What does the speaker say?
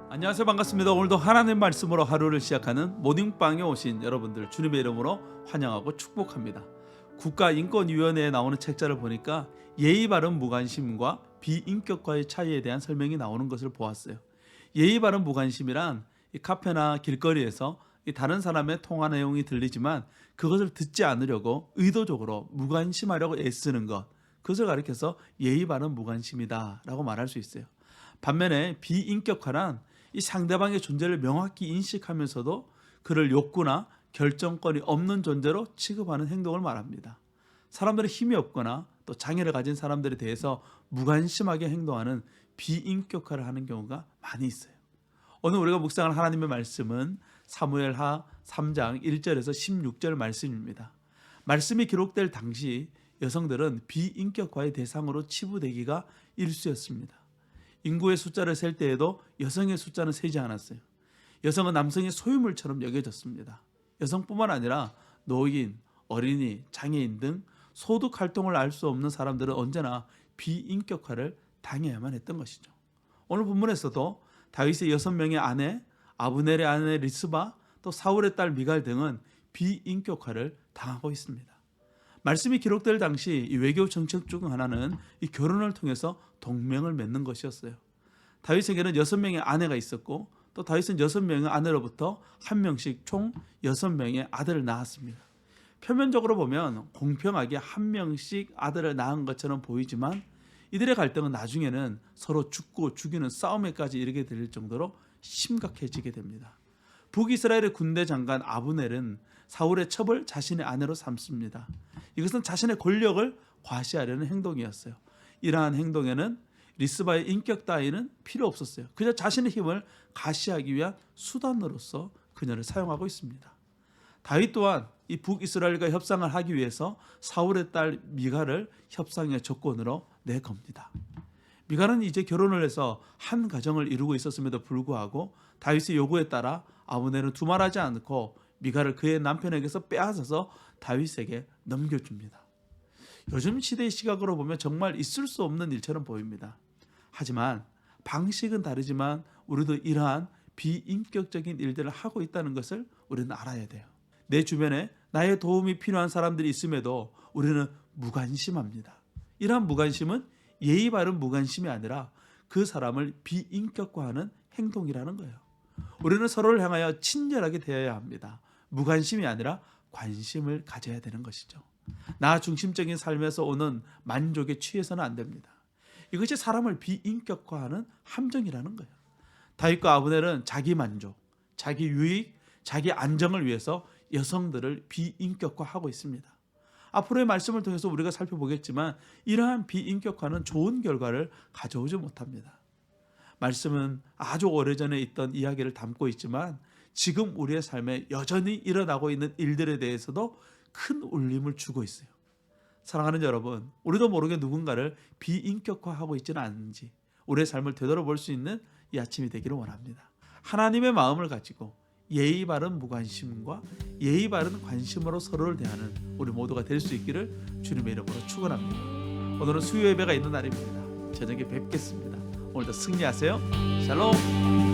안녕하세요. 반갑습니다. 오늘도 하나님 말씀으로 하루를 시작하는 모닝빵에 오신 여러분들 주님의 이름으로 환영하고 축복합니다. 국가인권위원회에 나오는 책자를 보니까 예의 바른 무관심과 비인격과의 차이에 대한 설명이 나오는 것을 보았어요. 예의 바른 무관심이란 이 카페나 길거리에서 이 다른 사람의 통화 내용이 들리지만 그것을 듣지 않으려고 의도적으로 무관심하려고 애쓰는 것, 그것을 가리켜서 예의 바른 무관심이다 라고 말할 수 있어요. 반면에 비인격화란 이 상대방의 존재를 명확히 인식하면서도 그를 욕구나 결정권이 없는 존재로 취급하는 행동을 말합니다. 사람들의 힘이 없거나 또 장애를 가진 사람들에 대해서 무관심하게 행동하는 비인격화를 하는 경우가 많이 있어요. 오늘 우리가 묵상할 하나님의 말씀은 사무엘하 3장 1절에서 16절 말씀입니다. 말씀이 기록될 당시 여성들은 비인격화의 대상으로 치부되기가 일쑤였습니다. 인구의 숫자를 셀 때에도 여성의 숫자는 세지 않았어요. 여성은 남성의 소유물처럼 여겨졌습니다. 여성뿐만 아니라 노인, 어린이, 장애인 등 소득 활동을 알 수 없는 사람들은 언제나 비인격화를 당해야만 했던 것이죠. 오늘 본문에서도 다윗의 6명의 아내, 아브넬의 아내 리스바, 또 사울의 딸 미갈 등은 비인격화를 당하고 있습니다. 말씀이 기록될 당시 이 외교 정책 중 하나는 이 결혼을 통해서 동맹을 맺는 것이었어요. 다윗에게는 6명의 아내가 있었고 또 다윗은 6명의 아내로부터 한 명씩 총 6명의 아들을 낳았습니다. 표면적으로 보면 공평하게 한 명씩 아들을 낳은 것처럼 보이지만 이들의 갈등은 나중에는 서로 죽고 죽이는 싸움에까지 이르게 될 정도로 심각해지게 됩니다. 북이스라엘의 군대 장관 아브넬은 사울의 첩을 자신의 아내로 삼습니다. 이것은 자신의 권력을 과시하려는 행동이었어요. 이러한 행동에는 리스바의 인격 따위는 필요 없었어요. 그저 자신의 힘을 과시하기 위한 수단으로서 그녀를 사용하고 있습니다. 다윗 또한 이 북이스라엘과 협상을 하기 위해서 사울의 딸 미갈을 협상의 조건으로 내겁니다. 미갈은 이제 결혼을 해서 한 가정을 이루고 있었음에도 불구하고 다윗의 요구에 따라 아브넬은 두말하지 않고 미갈을 그의 남편에게서 빼앗아서 다윗에게 넘겨줍니다. 요즘 시대의 시각으로 보면 정말 있을 수 없는 일처럼 보입니다. 하지만 방식은 다르지만 우리도 이러한 비인격적인 일들을 하고 있다는 것을 우리는 알아야 돼요. 내 주변에 나의 도움이 필요한 사람들이 있음에도 우리는 무관심합니다. 이러한 무관심은 예의 바른 무관심이 아니라 그 사람을 비인격화하는 행동이라는 거예요. 우리는 서로를 향하여 친절하게 대해야 합니다. 무관심이 아니라 관심을 가져야 되는 것이죠. 나 중심적인 삶에서 오는 만족에 취해서는 안 됩니다. 이것이 사람을 비인격화하는 함정이라는 거예요. 다윗과 아브넬은 자기 만족, 자기 유익, 자기 안정을 위해서 여성들을 비인격화하고 있습니다. 앞으로의 말씀을 통해서 우리가 살펴보겠지만 이러한 비인격화는 좋은 결과를 가져오지 못합니다. 말씀은 아주 오래전에 있던 이야기를 담고 있지만 지금 우리의 삶에 여전히 일어나고 있는 일들에 대해서도 큰 울림을 주고 있어요. 사랑하는 여러분, 우리도 모르게 누군가를 비인격화하고 있지는 않은지 우리의 삶을 되돌아볼 수 있는 이 아침이 되기를 원합니다. 하나님의 마음을 가지고 예의 바른 무관심과 예의 바른 관심으로 서로를 대하는 우리 모두가 될 수 있기를 주님의 이름으로 축원합니다. 오늘은 수요 예배가 있는 날입니다. 저녁에 뵙겠습니다. 오늘도 승리하세요. 샬롬.